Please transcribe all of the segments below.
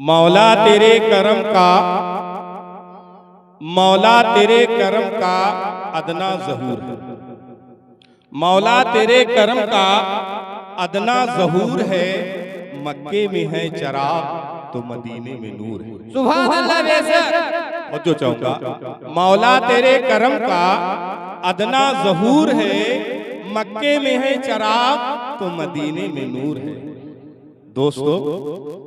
मौला तेरे करम का, मौला तेरे करम का अदना ज़हूर है। मौला तेरे करम का अदना ज़हूर है। मक्के में है चराग तो मदीने में नूर है। सुभान अल्लाह बेशक। और जो चाहूंगा, मौला तेरे करम का अदना ज़हूर है। मक्के में है चराग तो मदीने में नूर है। दोस्तों,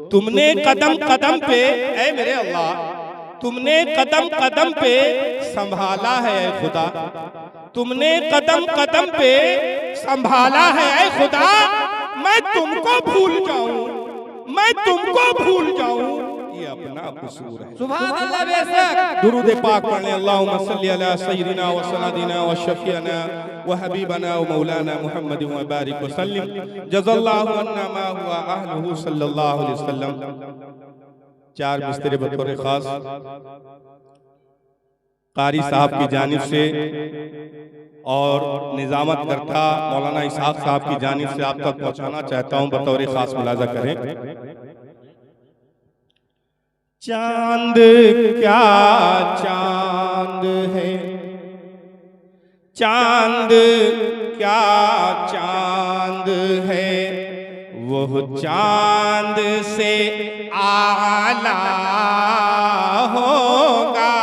तुमने कदम कदम पे, ऐ मेरे अल्लाह, तुमने कदम कदम पे संभाला है ऐ खुदा। तुमने कदम कदम पे संभाला है ऐ खुदा। मैं तुमको भूल जाऊं, मैं तुमको भूल जाऊं, ये अपना कसूर है। सुभान अल्लाह बेशक। दुरूद पाक पढ़ने। अल्लाहुम्मा सल्ली अला सय्यिदिना व सनदिना व शफीना व हबीबना व मौलाना मुहम्मद व बारिक व सल्लिम। जज़ल्लाहु अन्ना मा हुवा अहलुहु सल्लल्लाहु अलैहि वसल्लम। चार मिस्रे बतौर खास कारी साहब की जानिब से और निजामत करता मौलाना इसहाक साहब की जानिब से आप तक पहुंचाना चाहता हूं। बतौर खास मुलाजा करें। चांद क्या चांद है, चांद क्या चांद है, वो चांद से आला होगा।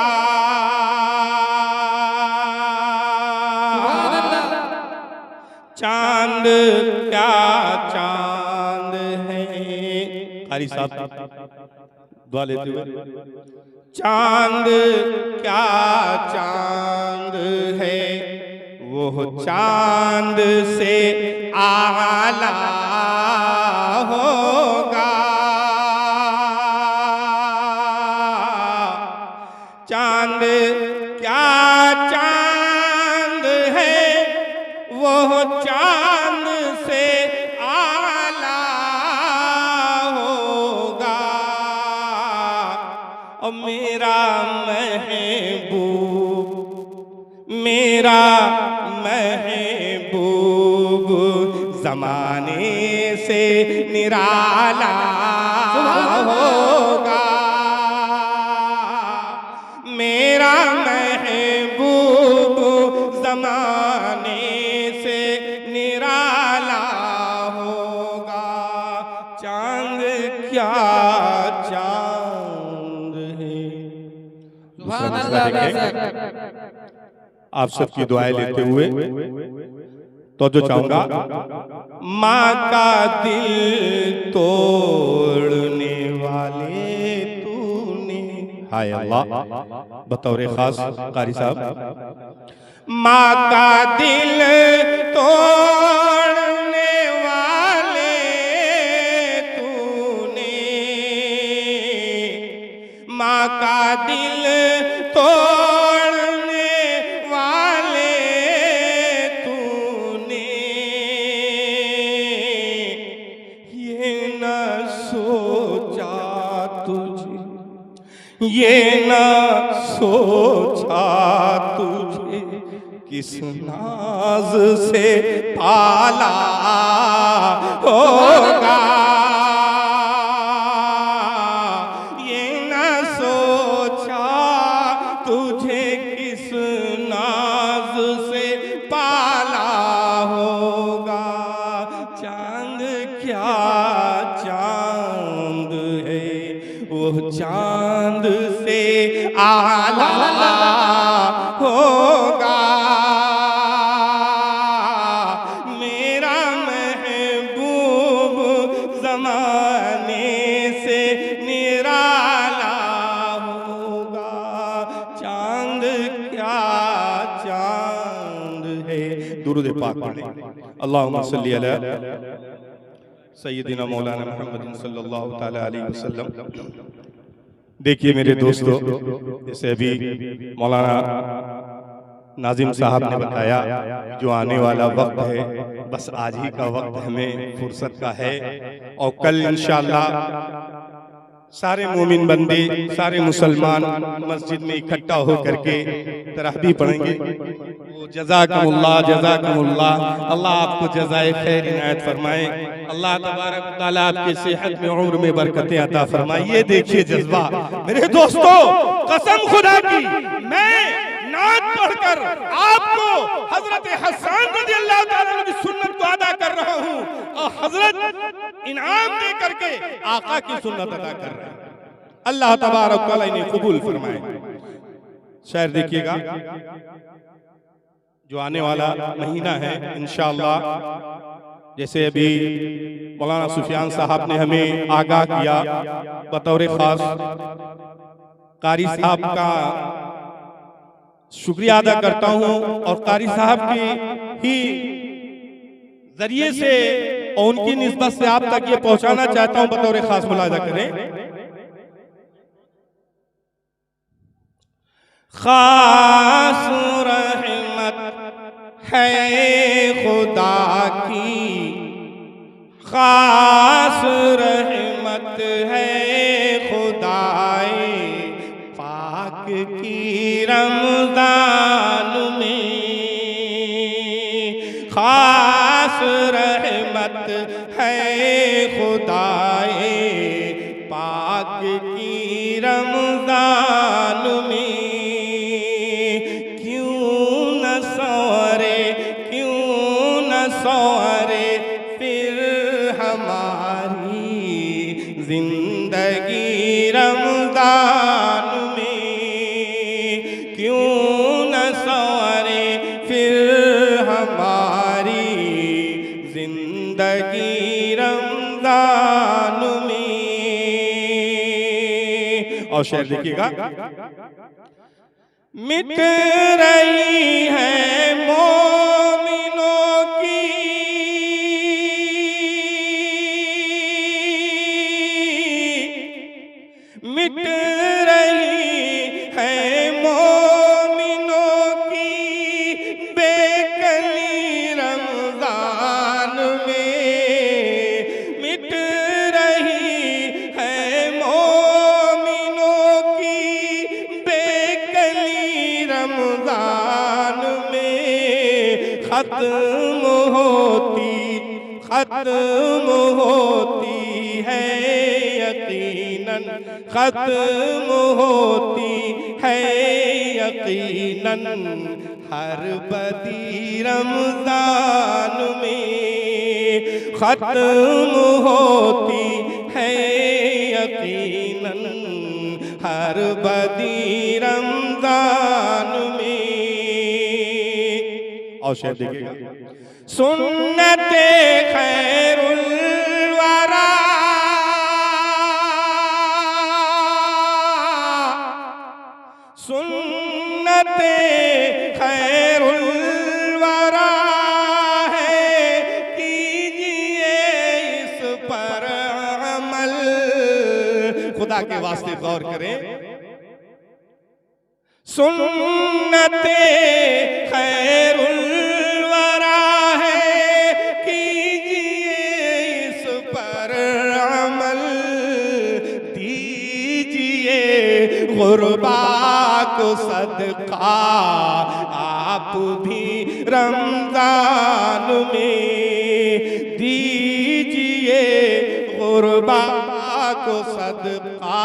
चांद क्या चांद है। कारी साहब दुआ लेते हुए। चांद क्या चांद है, वो चांद से आला होगा। चांद क्या चांद है, वो चांद से आला होगा। और मेरा महबूब, मेरा महबूब ज़माने से निराला होगा। मेरा महबूब ज़माने से निराला होगा। चांद क्या चांद है। सुभान अल्लाह बेशक। आप सबकी दुआएं लेते हुए तो जो चाहूंगा, माँ का दिल तोड़ने वाले तूने। हाय अल्लाह, बतौर खास कारी साहब। माँ का दिल तोड़ने वाले तूने, माँ का दिल तोड़ने वाले तूने। ये न सोचा तुझे, ये न सोचा तुझे, किस नाज से पाला होगा। ये न सोचा तुझे किस नाज से पाला होगा। चांद क्या चांद है, वो चांद से आला होगा। मेरा महबूब ज़माने से निराला होगा। चांद क्या चांद है। दुरूद पाक पढ़ें। अल्लाहुम्मा सल्ली अला सय्यिदिना मौलाना मुहम्मद सल्लल्लाहु तआला अलैहि वसल्लम। देखिए मेरे दोस्तों, जैसे अभी मौलाना नाजिम साहब ने बताया, जो आने वाला वक्त है, बस आज ही का वक्त हमें फुर्सत का है। और कल इंशाअल्लाह सारे मोमिन बंदे, सारे मुसलमान मस्जिद में इकट्ठा होकर के तरावी पढ़ेंगे। वो जज़ाकमुल्लाह जज़ाकमुल्लाह। अल्लाह आपको जज़ाए खैर इनायत फरमाए। अल्लाह तबारक व तआला आपकी सेहत में उम्र में बरकतें अता फरमाए। ये देखिए जज्बा मेरे दोस्तों, कसम खुदा की मैं नात पढ़कर आपको हजरत हसन रज़ियल्लाहु ताला अन्हु की सुन्नत को अदा कर रहा हूँ और हजरत इनाम दे करके आका की सुन्नत अदा कर रहे हैं। अल्लाह तबारक व तआला इन्हें कबूल फरमाए। शायर देखिएगा, जो आने वाला महीना है इंशाअल्लाह, जैसे अभी मौलाना सुफियान साहब ने हमें आगाह किया, बतौर खास कारी साहब का शुक्रिया अदा करता हूं और कारी साहब के ही जरिए से और उनकी निस्बत से आप तक ये पहुंचाना चाहता हूं, बतौर खास मुलाजा करें। खास रहमत है खुदा की, खास रहमत है खुदाए पाक की रमजान में, खास रहमत है खुदाए पाक की रमजान में। सौरे फिर हमारी जिंदगी रमजान में, क्यों न सौरे फिर हमारी जिंदगी रमजान में। और शेर देखिएगा, मिट रही है मोमिनों की मिट रही है मोमिनों की बेकली रमजान में, मिट रही है मोमिनों की बेकली रमजान में। खत्म होती है यकीनन, खत्म होती है यकीनन हर बदी रमजान में, खत्म होती है यकीनन हर बदी रमजान में। और शेर देखिएगा, सुन्नते खैरुल वरा, सुन्नते खैरुल वरा है, कीजिए इस पर अमल। खुदा के वास्ते गौर करें, सुन्नते खैरुल वरा है, कीजिए इस पर अमल। दीजिए गुरबा को सदका आप भी रमजान में, दीजिए गुरबा को सदका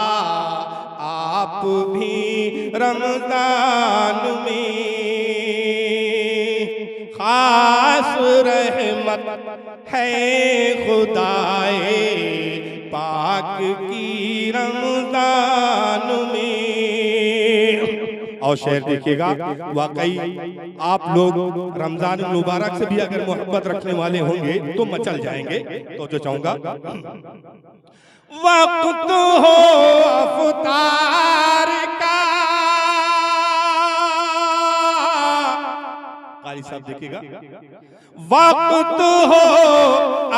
आप भी रमजान में। खास रहमत है खुदाए पाक की रमजान में। और शेर देखिएगा, वाकई आप लोग रमजान मुबारक से भी अगर मोहब्बत रखने वाले होंगे तो मचल जाएंगे। तो जो चाहूंगा, वक्त हो अफ्तार का, कारी साहब देखिएगा, वक्त हो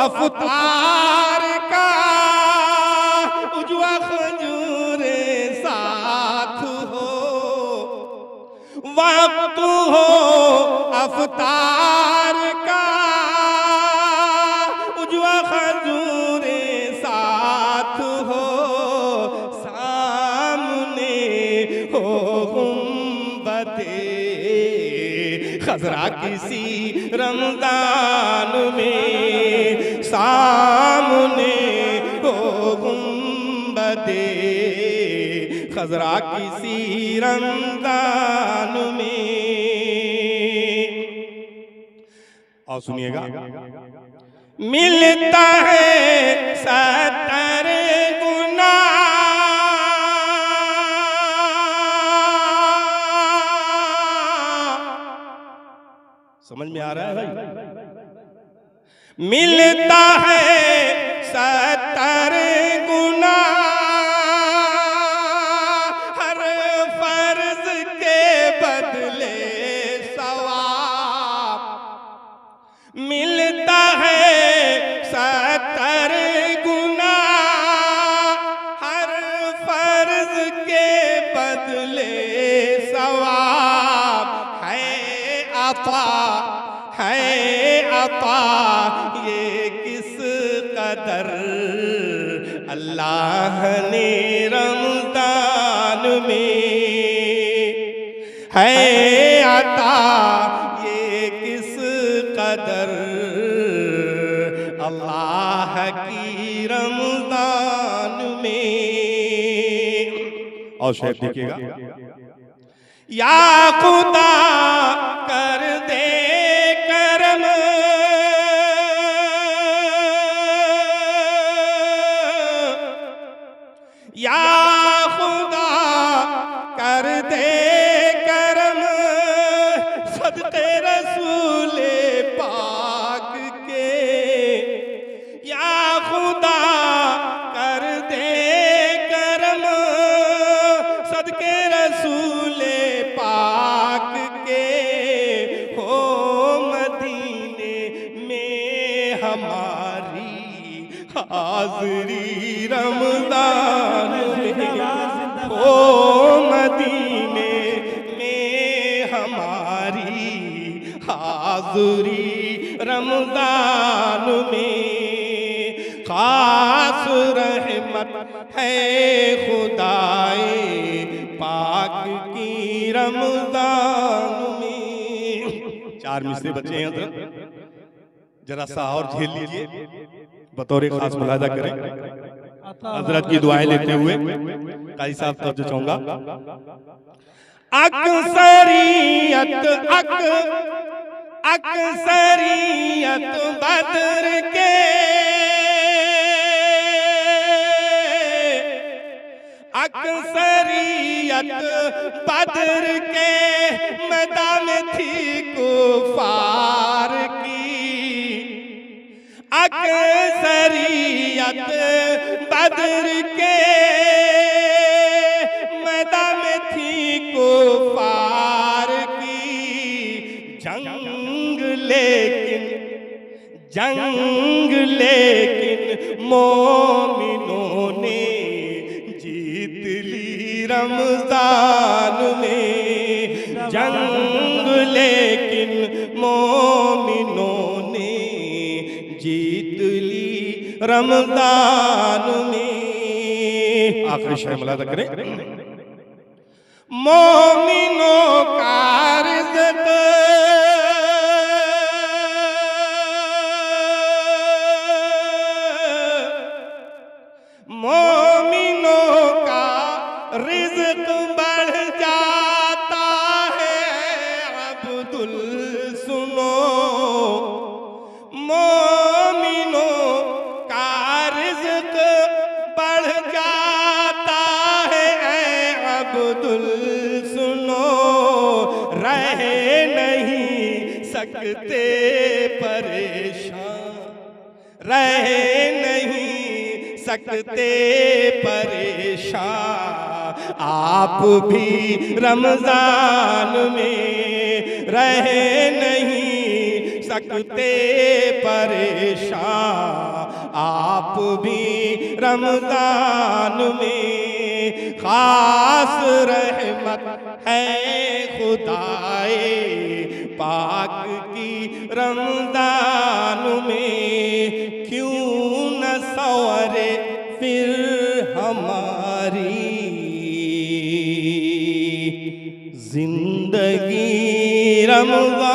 अफ्तार का, उजवा खजूर साथ हो, वक्त हो अफ्तार का, उजवा खजूर साथ हो, सामने हो गुंबदे खजरा किसी रमजान में सामने हो गुंबदे खजरा किसी रमजान में। और सुनिएगा, मिलता है 70 गुना समझ में आ रहा है भाई? मिलता है 70 गुना हर फर्ज के बदले सवाब। मिलता है 70 गुना हर फर्ज के बदले सवाब। है अता ये किस कदर अल्लाह ने रमजान में है अता ये किस कदर अल्लाह की रमजान में। और शायद देखिएगा, या खुदा कर दे करम या खुदा कर दे करम सदके रसूले पाक के। या खुदा कर दे करम सदके रसूले पाक के। हो मदीने में हमारी हाज़री रमज़ान में। हो मदीने में हमारी हाज़री रमज़ान में। खास रहमत है खुदाए पाक की रमज़ान में। 4 मिसरे बचे हैं, जरा सा और झेल लीजिए, बतौर खास मुलाहिजा करें। हजरत की दुआएं लेते हुए काजी साहब तब जो चाहूंगा, अक्सरियत अक्सरियत बदर के अक्सरियत बदर के मैदान थी कुफार की। अक्सरियत बदर के मैदान थी कुफार की। जंग लेकिन मोमिनों ने जीत ली रमजान में। जंग लेकिन मोमिनों ने जीत ली रमजान में। आखिरी शेर मुलाहिजा करें, मोमिनों का रिज़्क़ मोमिनों का रिज़्क़ बढ़ जाता है। अब्दुल सुनो, मोमिनों का रिज़्क़ बढ़ जाता है। अब्दुल सुनो, रह नहीं सकते परेशान, रह नहीं सकते परेशान। आप भी रमजान में रह नहीं सकते परेशान। आप भी रमजान में खास रहमत है खुदाए पाक की रमजान में। क्यों न सवरे फिर हमारी जिंदगी रमजान